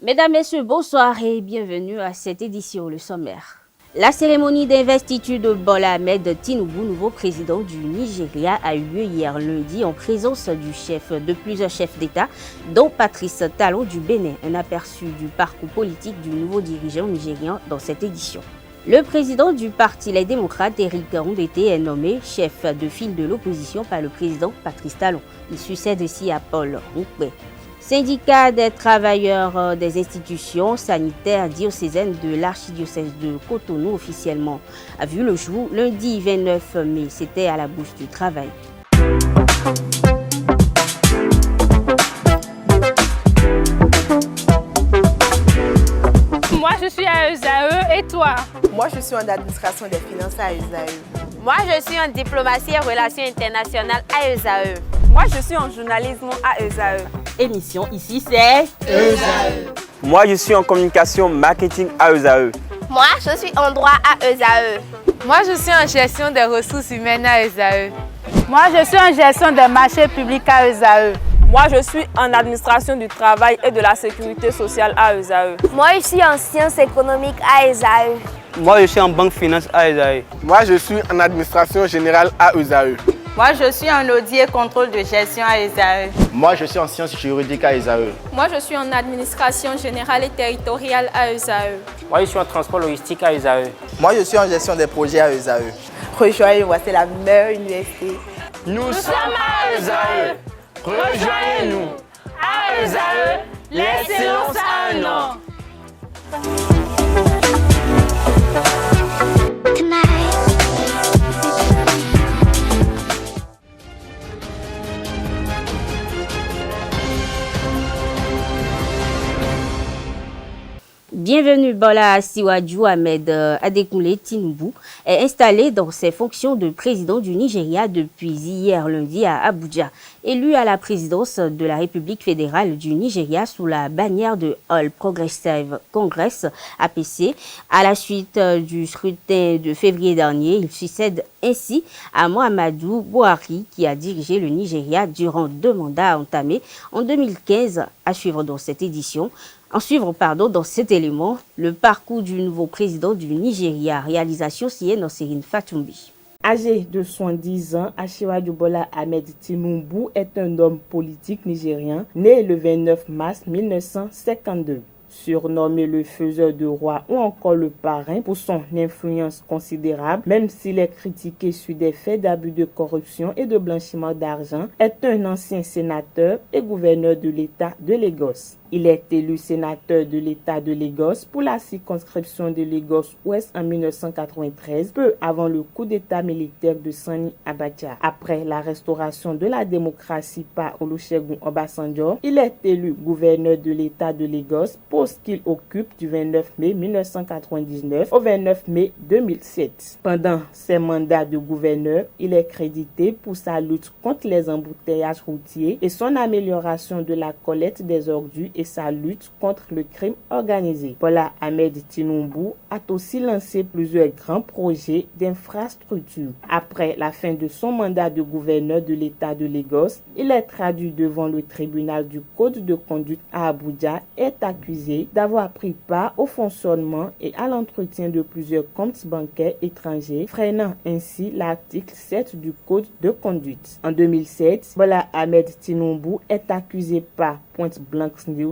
Mesdames, Messieurs, bonsoir et bienvenue à cette édition, le sommaire. La cérémonie d'investiture de Bola Ahmed Tinubu, nouveau président du Nigeria, a eu lieu hier lundi en présence de plusieurs chefs d'État, dont Patrice Talon du Bénin. Un aperçu du parcours politique du nouveau dirigeant nigérian dans cette édition. Le président du parti Les Démocrates, Éric Ndété, est nommé chef de file de l'opposition par le président Patrice Talon. Il succède ici à Paul Nkpé. Syndicat des travailleurs des institutions sanitaires diocésaines de l'archidiocèse de Cotonou officiellement a vu le jour lundi 29 mai. C'était à la Bourse du Travail. Moi, je suis à ESAE et toi? Moi, je suis en administration des finances à ESAE. Moi, je suis en diplomatie et relations internationales à ESAE. Moi, je suis en journalisme à ESAE. Émission ici, c'est ESAE. Moi, je suis en communication marketing à ESAE. Moi, je suis en droit à ESAE. Moi, je suis en gestion des ressources humaines à ESAE. Moi, je suis en gestion des marchés publics à ESAE. Moi, je suis en administration du travail et de la sécurité sociale à ESAE. Moi, je suis en sciences économiques à ESAE. Moi, je suis en banque finance à ESAE. Moi, je suis en administration générale à ESAE. Moi, je suis en audit et contrôle de gestion à ESAE. Moi, je suis en sciences juridiques à ESAE. Moi, je suis en administration générale et territoriale à ESAE. Moi, je suis en transport logistique à ESAE. Moi, je suis en gestion des projets à ESAE. Rejoignez-moi, c'est la meilleure université. Nous sommes à ESAE. Rejoignez-nous. À ESAE, l'excellence a un nom. Bienvenue. Bola Ahmed Adekunle Tinubu est installé dans ses fonctions de président du Nigeria depuis hier lundi à Abuja. Élu à la présidence de la République fédérale du Nigeria sous la bannière de All Progressive Congress APC, à la suite du scrutin de février dernier, il succède ainsi à Muhammadu Buhari qui a dirigé le Nigeria durant 2 mandats entamés en 2015 à suivre dans cette édition. Dans cet élément, le parcours du nouveau président du Nigeria, réalisation signée Nosirine Fatumbi. Âgé de 70 ans, Asiwaju Bola Ahmed Tinubu est un homme politique nigérien né le 29 mars 1952. Surnommé le faiseur de roi ou encore le parrain pour son influence considérable, même s'il est critiqué sur des faits d'abus de corruption et de blanchiment d'argent, est un ancien sénateur et gouverneur de l'État de Lagos. Il est élu sénateur de l'État de Lagos pour la circonscription de Lagos-Ouest en 1993, peu avant le coup d'État militaire de Sani Abacha. Après la restauration de la démocratie par Olusegun Obasanjo, il est élu gouverneur de l'État de Lagos, poste qu'il occupe du 29 mai 1999 au 29 mai 2007. Pendant ses mandats de gouverneur, il est crédité pour sa lutte contre les embouteillages routiers et son amélioration de la collecte des ordures et sa lutte contre le crime organisé. Bola Ahmed Tinubu a aussi lancé plusieurs grands projets d'infrastructure. Après la fin de son mandat de gouverneur de l'État de Lagos, il est traduit devant le tribunal du Code de conduite à Abuja et est accusé d'avoir pris part au fonctionnement et à l'entretien de plusieurs comptes bancaires étrangers, freinant ainsi l'article 7 du Code de conduite. En 2007, Bola Ahmed Tinubu est accusé par pointblanknews.com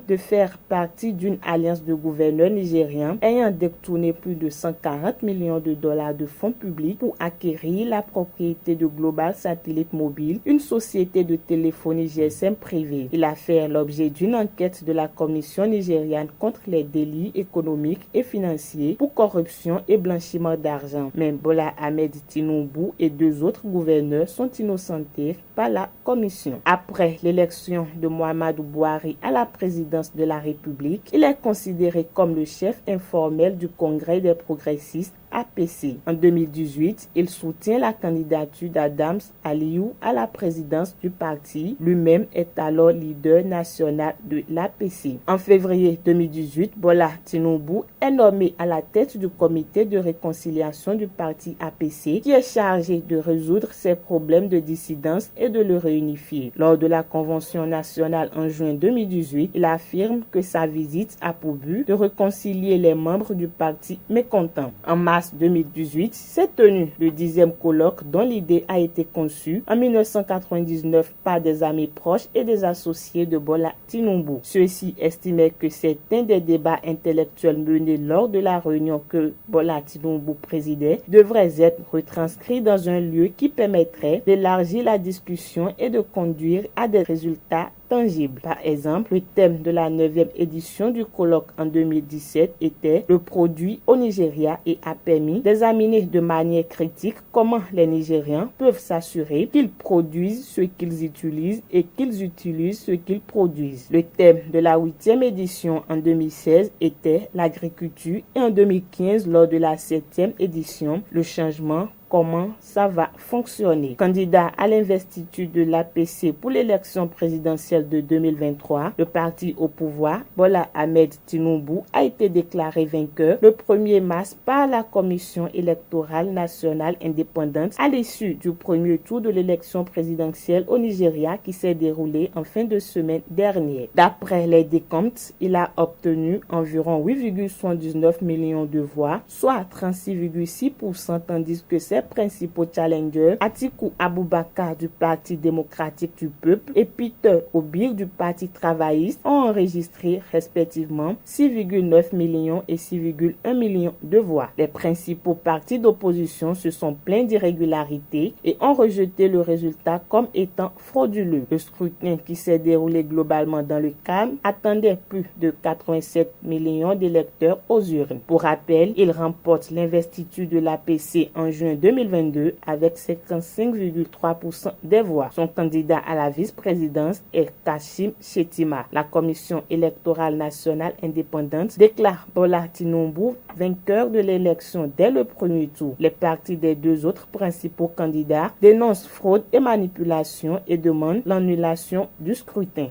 de faire partie d'une alliance de gouverneurs nigériens ayant détourné plus de 140 millions de dollars de fonds publics pour acquérir la propriété de Global Satellite Mobile, une société de téléphonie GSM privée. Il a fait l'objet d'une enquête de la Commission nigériane contre les délits économiques et financiers pour corruption et blanchiment d'argent. Mais Bola Ahmed Tinubu et 2 autres gouverneurs sont innocentés par la Commission. Après l'élection de Muhammadu Buhari à la présidence de la République, il est considéré comme le chef informel du Congrès des progressistes APC. En 2018, il soutient la candidature d'Adams Aliou à la présidence du parti. Lui-même est alors leader national de l'APC. En février 2018, Bola Tinubu est nommé à la tête du comité de réconciliation du parti APC qui est chargé de résoudre ses problèmes de dissidence et de le réunifier. Lors de la convention nationale en juin 2018, il affirme que sa visite a pour but de réconcilier les membres du parti mécontents. En mars 2018, s'est tenu le 10e colloque dont l'idée a été conçue en 1999 par des amis proches et des associés de Bola Tinubu. Ceux-ci estimaient que certains des débats intellectuels menés lors de la réunion que Bola Tinubu présidait devraient être retranscrits dans un lieu qui permettrait d'élargir la discussion et de conduire à des résultats tangibles. Par exemple, le thème de la 9e édition du colloque en 2017 était le produit au Nigeria et a permis d'examiner de manière critique comment les Nigérians peuvent s'assurer qu'ils produisent ce qu'ils utilisent et qu'ils utilisent ce qu'ils produisent. Le thème de la 8e édition en 2016 était l'agriculture et en 2015, lors de la 7e édition, le changement. Comment ça va fonctionner? Candidat à l'investiture de l'APC pour l'élection présidentielle de 2023, le parti au pouvoir, Bola Ahmed Tinubu, a été déclaré vainqueur le 1er mars par la Commission électorale nationale indépendante à l'issue du premier tour de l'élection présidentielle au Nigeria qui s'est déroulé en fin de semaine dernière. D'après les décomptes, il a obtenu environ 8,79 millions de voix, soit 36,6%, tandis que ses principaux challengers, Atiku Abubakar du Parti démocratique du peuple et Peter Obi du Parti travailliste, ont enregistré respectivement 6,9 millions et 6,1 millions de voix. Les principaux partis d'opposition se sont plaints d'irrégularités et ont rejeté le résultat comme étant frauduleux. Le scrutin qui s'est déroulé globalement dans le calme attendait plus de 87 millions d'électeurs aux urnes. Pour rappel, il remporte l'investiture de l'APC en juin 2022 avec 55,3% des voix. Son candidat à la vice-présidence est Kashim Shettima. La Commission électorale nationale indépendante déclare Bola Tinubu vainqueur de l'élection dès le premier tour. Les partis des deux autres principaux candidats dénoncent fraude et manipulation et demandent l'annulation du scrutin.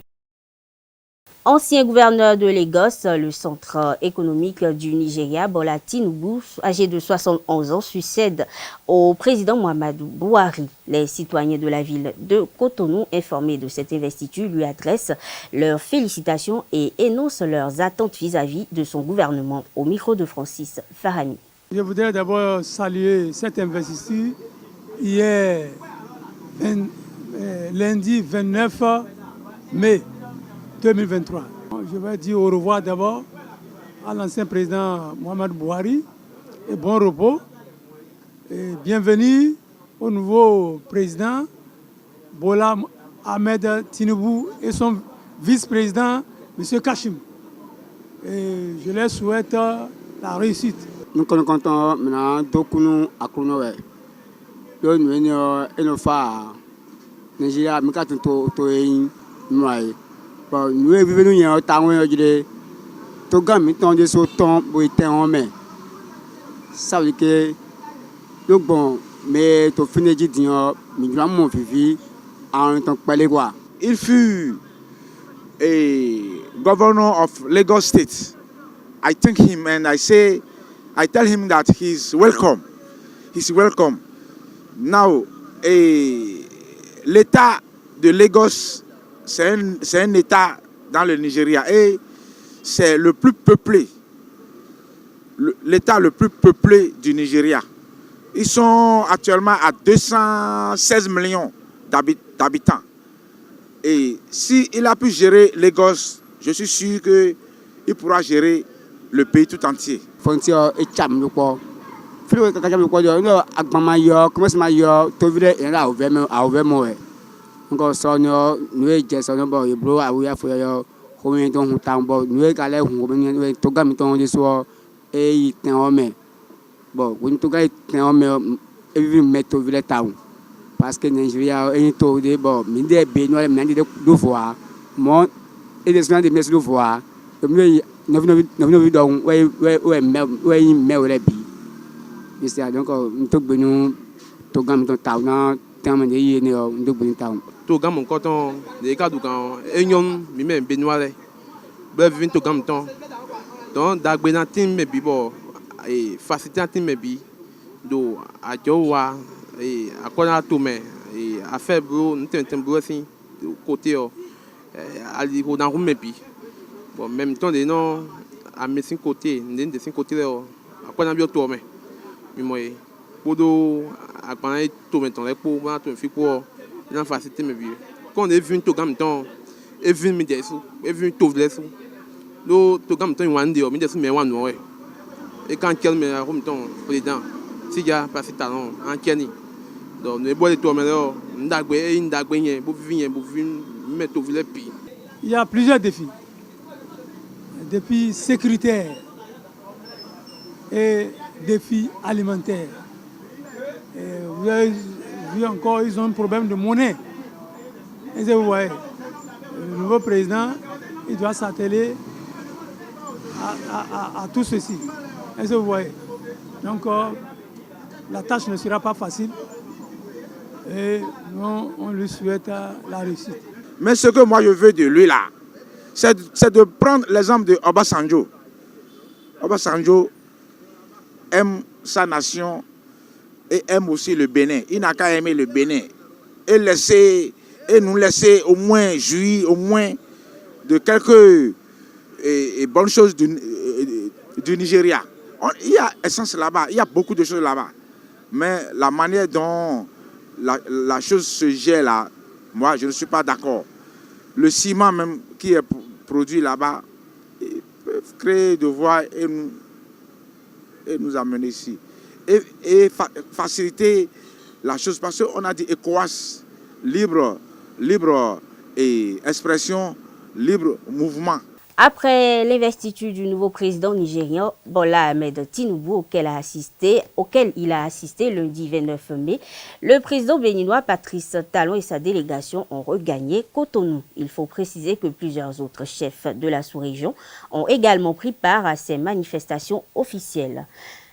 Ancien gouverneur de Lagos, le centre économique du Nigeria, Bola Tinubu, âgé de 71 ans, succède au président Muhammadu Buhari. Les citoyens de la ville de Cotonou, informés de cette investiture, lui adressent leurs félicitations et énoncent leurs attentes vis-à-vis de son gouvernement. Au micro de Francis Farani. Je voudrais d'abord saluer cette investiture hier, lundi 29 mai 2023. Je vais dire au revoir d'abord à l'ancien président Muhammadu Buhari et bon repos. Et bienvenue au nouveau président Bola Ahmed Tinubu et son vice-président M. Kashim. Et je leur souhaite la réussite. Nous sommes contents maintenant de à Kounowe. Nous sommes Nigeria, nous sommes bon, nous vivons en temps où tout gamin temps de ce temps pour être en main. Ça veut dire que donc bon, mais tu finis de dire, nous avons vécu en tant que Palégois. Il fut a governor of Lagos State. I thank him and I tell him that he's welcome. He's welcome. Now, l'État de Lagos, c'est un État dans le Nigeria et c'est le plus peuplé, l'État le plus peuplé du Nigeria. Ils sont actuellement à 216 millions d'habitants. Et s'il a pu gérer Lagos, je suis sûr qu'il pourra gérer le pays tout entier. Encore ça nous est ça nous bon et bro a ouya foya combien ton temps bon nous est calé on to gam ton de so et ten homme bon on to ga ten homme et vivre mettre ville town parce que Nigeria est to de bon minde be no le minde de fois mon et des gens de mes de fois nous donc ouais me le bi c'est donc on te benu to gam to tauna tama de yene o ndo benu tauna to gam ko ton de ka du kan enyon mi me benuale be vin to gam ton donc dagbe na tin me bi bo e facilité tin me bi do ajowa e akona to me e affaire bro ntem bro sin côté o ali ko na me bi bon même temps de non à mes 5 côtés de 5 côtés o akona bi o to me mi moye podo akona to me ton le po ma to fi ko na facilité me bi quand est venu to gam ton e vin mi de so e vin to vleso do to gam ton wan de o mi de so me wan no et quand quel me a rom ton président si ya passer talon en keni donc ne bois de to me lo ndagbe yen bo vin me to vle pi. Il y a plusieurs défis. Défis sécuritaires et défis alimentaires. Et vous avez vu encore, ils ont un problème de monnaie. Et vous voyez, le nouveau président, il doit s'atteler à tout ceci. Et vous voyez. Donc, la tâche ne sera pas facile. Et nous, on lui souhaite la réussite. Mais ce que moi je veux de lui là, c'est de prendre l'exemple de Obasanjo. Obasanjo aime sa nation et aime aussi le Bénin. Il n'a qu'à aimer le Bénin et nous laisser au moins jouir au moins de quelques bonnes choses du Nigeria. Il y a essence là-bas, il y a beaucoup de choses là-bas. Mais la manière dont la chose se gère là, moi je ne suis pas d'accord. Le ciment même qui est produit là-bas, ils peuvent créer de voies et nous amener ici. Et faciliter la chose parce qu'on a dit ECOWAS, libre expression, libre mouvement. Après l'investiture du nouveau président nigérian Bola Ahmed Tinubu, auquel il a assisté lundi 29 mai, le président béninois Patrice Talon et sa délégation ont regagné Cotonou. Il faut préciser que plusieurs autres chefs de la sous-région ont également pris part à ces manifestations officielles.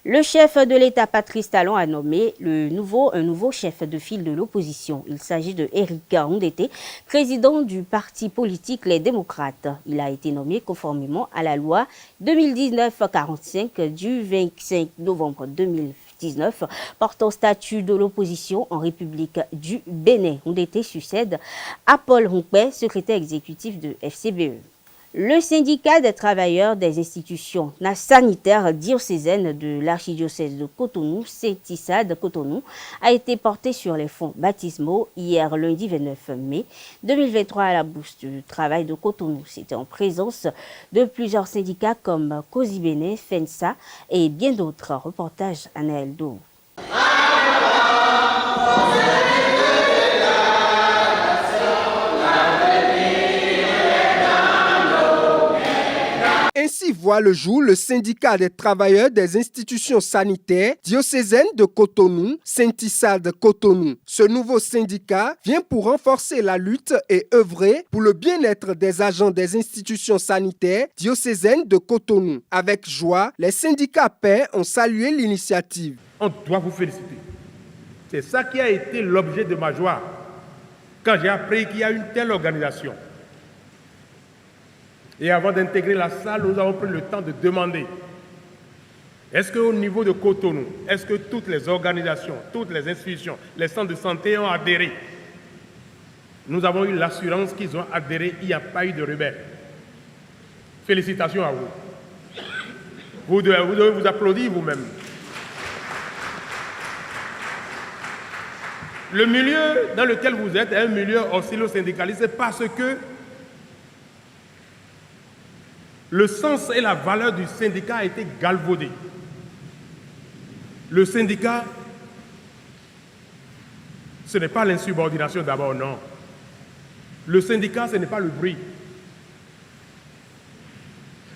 Le chef de l'État, Patrice Talon, a nommé un nouveau chef de file de l'opposition. Il s'agit de Éric Ndété, président du parti politique Les Démocrates. Il a été nommé conformément à la loi 2019-45 du 25 novembre 2019 portant statut de l'opposition en République du Bénin. Ndété succède à Paul Rompé, secrétaire exécutif de FCBE. Le syndicat des travailleurs des institutions sanitaires diocésaines de l'archidiocèse de Cotonou, Saint-Issade Cotonou, a été porté sur les fonds baptismaux hier lundi 29 mai 2023 à la Bourse du travail de Cotonou. C'était en présence de plusieurs syndicats comme Cosibene, FENSA et bien d'autres. Reportage Anaël Do. Ainsi voit le jour le syndicat des travailleurs des institutions sanitaires diocésaines de Cotonou, Saint-Issade Cotonou. Ce nouveau syndicat vient pour renforcer la lutte et œuvrer pour le bien-être des agents des institutions sanitaires diocésaines de Cotonou. Avec joie, les syndicats pairs ont salué l'initiative. On doit vous féliciter. C'est ça qui a été l'objet de ma joie quand j'ai appris qu'il y a une telle organisation. Et avant d'intégrer la salle, nous avons pris le temps de demander, est-ce qu'au niveau de Cotonou, est-ce que toutes les organisations, toutes les institutions, les centres de santé ont adhéré? Nous avons eu l'assurance qu'ils ont adhéré, il n'y a pas eu de rebelle. Félicitations à vous. Vous devez vous applaudir vous-même. Le milieu dans lequel vous êtes est un milieu oscillo-syndicaliste parce que le sens et la valeur du syndicat a été galvaudé. Le syndicat, ce n'est pas l'insubordination d'abord, non. Le syndicat, ce n'est pas le bruit.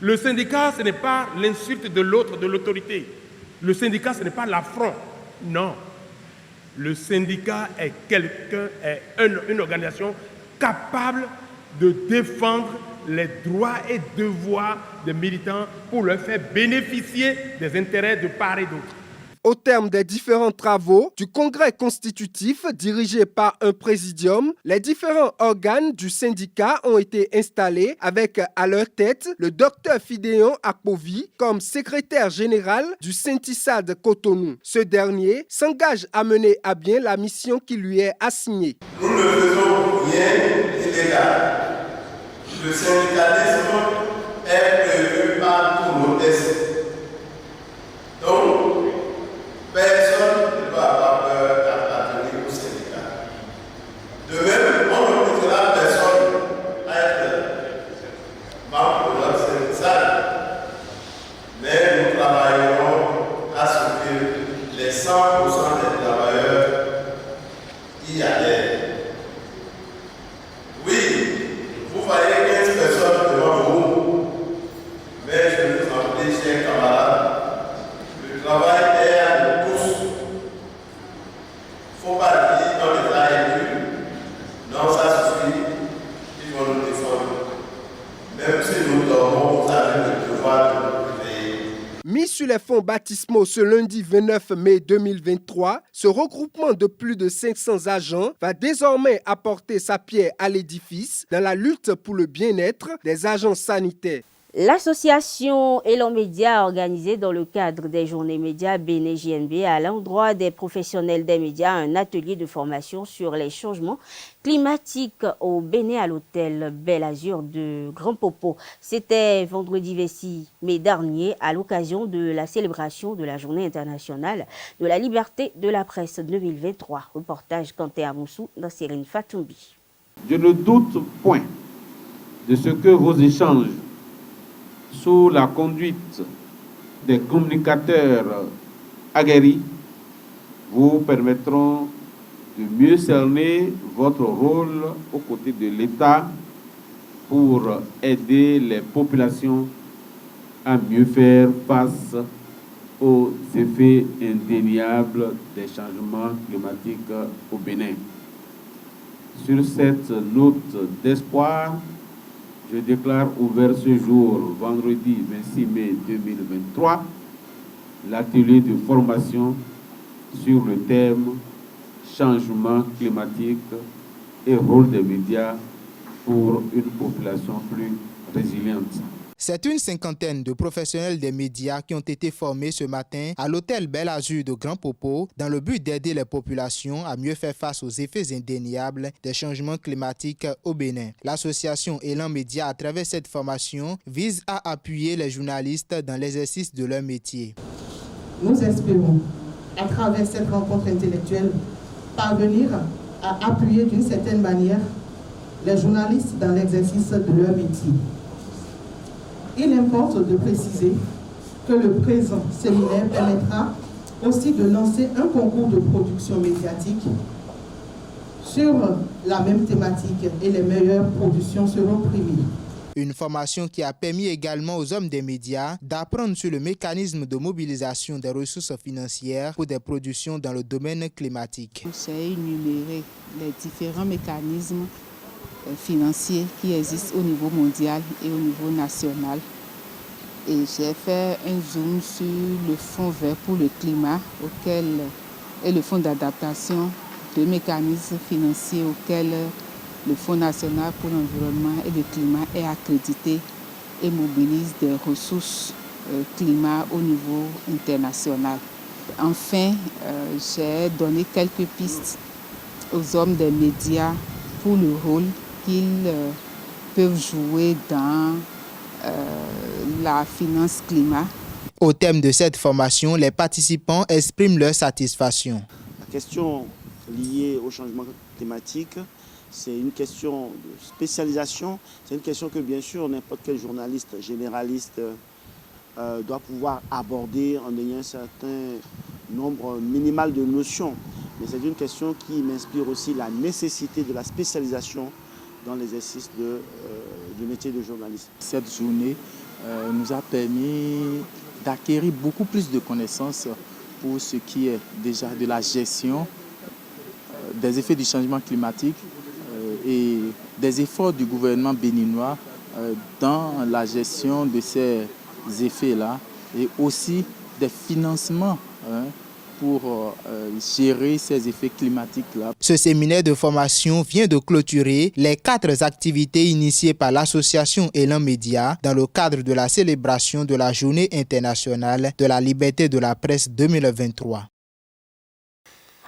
Le syndicat, ce n'est pas l'insulte de l'autre, de l'autorité. Le syndicat, ce n'est pas l'affront, non. Le syndicat est une organisation capable de défendre les droits et devoirs des militants pour leur faire bénéficier des intérêts de part et d'autre. Au terme des différents travaux du congrès constitutif dirigé par un présidium, les différents organes du syndicat ont été installés avec à leur tête le docteur Fidéon Akpovi comme secrétaire général du Syntissa de Cotonou. Ce dernier s'engage à mener à bien la mission qui lui est assignée. Nous ne faisons rien d'illégal. Le syndicalisme est prévu par tous nos tests. Donc, personne ne doit avoir peur d'appartenir au syndicat. De même, on ne poussera personne à être membre de notre syndicat. Mais nous travaillerons à ce que les 100% des travailleurs y adhèrent. Oui, vous voyez 15 personnes devant vous, mais je vous en prie, chers camarades, le travail est à nous tous. Il ne faut pas dire dans l'état élu, non, ça suffit, il faut nous défendre. Même si nous dormons, vous avez le devoir de nous réveiller. Mis sur les fonds baptismaux ce lundi 29 mai 2023, ce regroupement de plus de 500 agents va désormais apporter sa pierre à l'édifice dans la lutte pour le bien-être des agents sanitaires. L'association Elan Média a organisé dans le cadre des journées médias Bénin JNB à l'endroit des professionnels des médias un atelier de formation sur les changements climatiques au Bénin à l'hôtel Bel Azur de Grand Popo. C'était vendredi 26 mai dernier à l'occasion de la célébration de la Journée internationale de la liberté de la presse 2023. Reportage Kanté Amoussou dans Sérine Fatoumbi. Je ne doute point de ce que vos échanges sous la conduite des communicateurs aguerris vous permettront de mieux cerner votre rôle aux côtés de l'État pour aider les populations à mieux faire face aux effets indéniables des changements climatiques au Bénin. Sur cette note d'espoir, je déclare ouvert ce jour, vendredi 26 mai 2023, l'atelier de formation sur le thème « Changement climatique et rôle des médias pour une population plus résiliente ». C'est une cinquantaine de professionnels des médias qui ont été formés ce matin à l'hôtel Bel Azur de Grand Popo dans le but d'aider les populations à mieux faire face aux effets indéniables des changements climatiques au Bénin. L'association Elan Média, à travers cette formation, vise à appuyer les journalistes dans l'exercice de leur métier. Nous espérons, à travers cette rencontre intellectuelle, parvenir à appuyer d'une certaine manière les journalistes dans l'exercice de leur métier. Il importe de préciser que le présent séminaire permettra aussi de lancer un concours de production médiatique sur la même thématique et les meilleures productions seront primées. Une formation qui a permis également aux hommes des médias d'apprendre sur le mécanisme de mobilisation des ressources financières pour des productions dans le domaine climatique. J'ai énuméré les différents mécanismes financiers qui existent au niveau mondial et au niveau national. Et j'ai fait un zoom sur le Fonds vert pour le climat et le Fonds d'adaptation, deux mécanismes financiers auxquels le Fonds national pour l'environnement et le climat est accrédité et mobilise des ressources climat au niveau international. Enfin, j'ai donné quelques pistes aux hommes des médias pour le rôle qu'ils peuvent jouer dans la finance climat. Au thème de cette formation, les participants expriment leur satisfaction. La question liée au changement climatique, c'est une question de spécialisation. C'est une question que bien sûr n'importe quel journaliste généraliste doit pouvoir aborder en ayant un certain nombre minimal de notions. Mais c'est une question qui m'inspire aussi la nécessité de la spécialisation dans l'exercice du métier de journaliste. Cette journée nous a permis d'acquérir beaucoup plus de connaissances pour ce qui est déjà de la gestion des effets du changement climatique et des efforts du gouvernement béninois dans la gestion de ces effets-là et aussi des financements pour gérer ces effets climatiques-là. Ce séminaire de formation vient de clôturer les 4 activités initiées par l'association Élan Média dans le cadre de la célébration de la Journée internationale de la liberté de la presse 2023.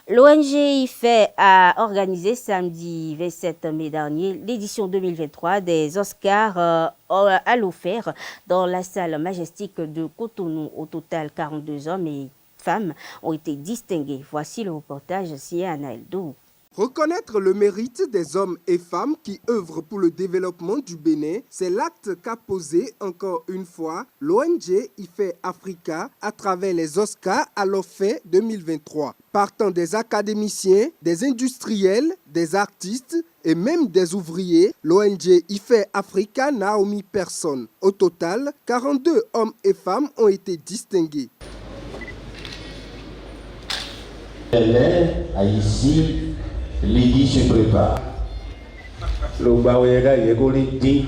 L'ONG IFE a organisé samedi 27 mai dernier l'édition 2023 des Oscars à l'offert dans la salle majestique de Cotonou. Au total, 42 hommes et femmes ont été distingués. Voici le reportage signé Anaël Dou. Reconnaître le mérite des hommes et femmes qui œuvrent pour le développement du Bénin, c'est l'acte qu'a posé encore une fois l'ONG IFE Africa à travers les Oscars à l'offert 2023. Partant des académiciens, des industriels, des artistes et même des ouvriers, l'ONG IFE Africa n'a omis personne. Au total, 42 hommes et femmes ont été distingués. Elle est à ici. Lydie se prépare. Le Baouéga dit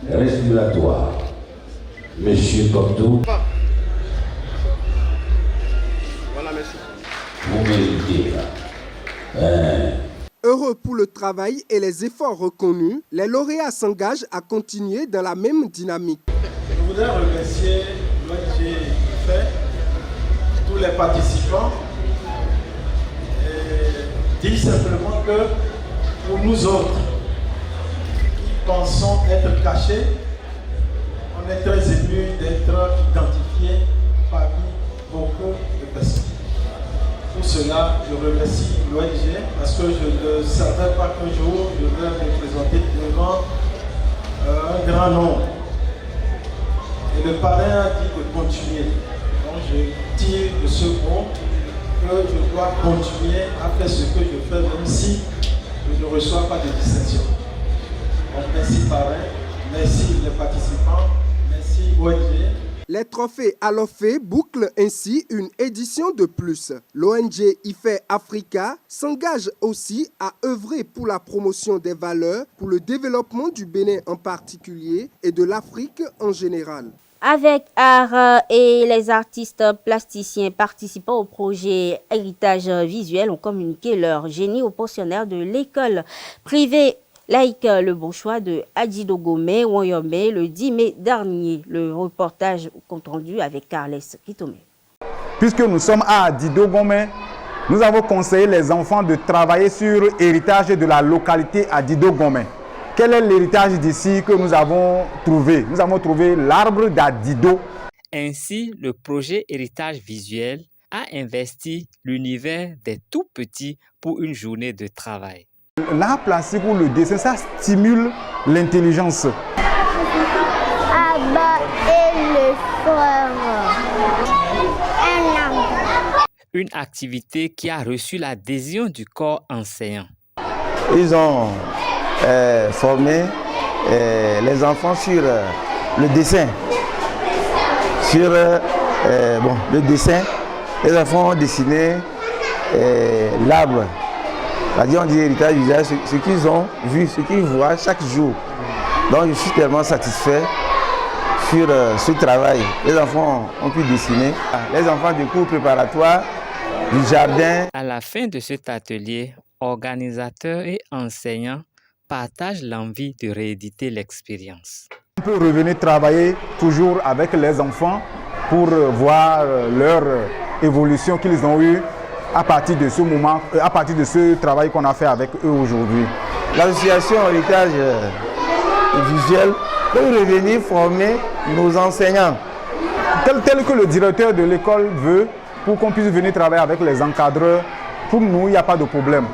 respiratoire. Monsieur Coptou, voilà, merci. Vous méritez. Heureux pour le travail et les efforts reconnus, les lauréats s'engagent à continuer dans la même dynamique. Je voudrais remercier l'ONG IFE, tous les participants. Dis simplement que pour nous autres qui pensons être cachés, on est très émus d'être identifiés parmi beaucoup de personnes. Pour cela, je remercie l'ONG parce que je ne savais pas qu'un jour je vais me présenter devant un grand nombre. Et le parrain a dit de continuer. Donc je tire de ce mot que je dois continuer à faire ce que je fais, même si je ne reçois pas de distinction. Donc merci parrain, merci les participants, merci ONG. Les trophées à l'offert bouclent ainsi une édition de plus. L'ONG IFE Africa s'engage aussi à œuvrer pour la promotion des valeurs, pour le développement du Bénin en particulier et de l'Afrique en général. Avec art et les artistes plasticiens participant au projet Héritage Visuel ont communiqué leur génie aux pensionnaires de l'école privée laïque Le Bon Choix de Adidogomé, Wanyombe, le 10 mai dernier. Le reportage compte rendu avec Carles Kitome. Puisque nous sommes à Adidogomé, nous avons conseillé les enfants de travailler sur l'héritage de la localité Adidogomé. Quel est l'héritage d'ici que nous avons trouvé? Nous avons trouvé l'arbre d'Adido. Ainsi, le projet Héritage Visuel a investi l'univers des tout-petits pour une journée de travail. L'art plastique ou le dessin, ça stimule l'intelligence. Abba et le frère. Un arbre. Une activité qui a reçu l'adhésion du corps enseignant. Ils ont formé les enfants sur le dessin. Sur le dessin, les enfants ont dessiné l'arbre. C'est-à-dire, on dit héritage visuel, ce qu'ils ont vu, ce qu'ils voient chaque jour. Donc je suis tellement satisfait sur ce travail. Les enfants ont pu dessiner. Les enfants du cours préparatoire, du jardin. À la fin de cet atelier, organisateurs et enseignants partagent l'envie de rééditer l'expérience. On peut revenir travailler toujours avec les enfants pour voir leur évolution qu'ils ont eue à partir de ce moment, à partir de ce travail qu'on a fait avec eux aujourd'hui. L'association Héritage Visuel peut revenir former nos enseignants. Tel que le directeur de l'école veut, pour qu'on puisse venir travailler avec les encadreurs, pour nous, il n'y a pas de problème.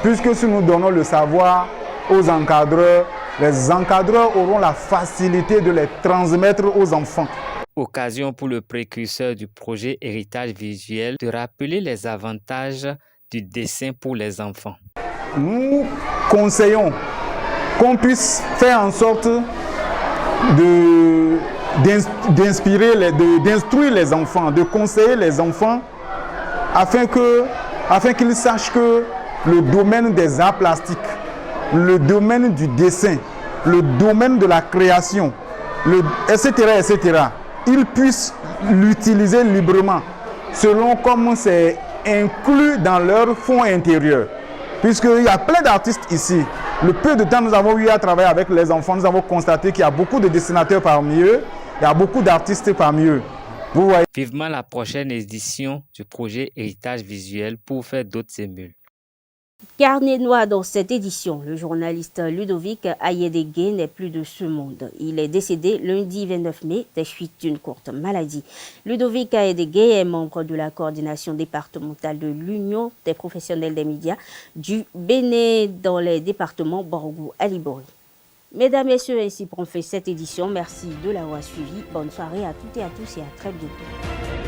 Puisque si nous donnons le savoir aux encadreurs, les encadreurs auront la facilité de les transmettre aux enfants. Occasion pour le précurseur du projet Héritage Visuel de rappeler les avantages du dessin pour les enfants. Nous conseillons qu'on puisse faire en sorte d'instruire les enfants, de conseiller les enfants afin qu'ils sachent que le domaine des arts plastiques, le domaine du dessin, le domaine de la création, etc., ils puissent l'utiliser librement selon comment c'est inclus dans leur fonds intérieur. Puisqu'il y a plein d'artistes ici. Le peu de temps que nous avons eu à travailler avec les enfants, nous avons constaté qu'il y a beaucoup de dessinateurs parmi eux, il y a beaucoup d'artistes parmi eux. Vous voyez. Vivement la prochaine édition du projet Héritage visuel pour faire d'autres émules. Carnet noir dans cette édition, le journaliste Ludovic Ayédégué n'est plus de ce monde. Il est décédé lundi 29 mai des suites d'une courte maladie. Ludovic Ayédégué est membre de la coordination départementale de l'Union des professionnels des médias du Bénin dans les départements Borgou et Libori. Mesdames, Messieurs, ainsi pour fait cette édition. Merci de l'avoir suivi. Bonne soirée à toutes et à tous et à très bientôt.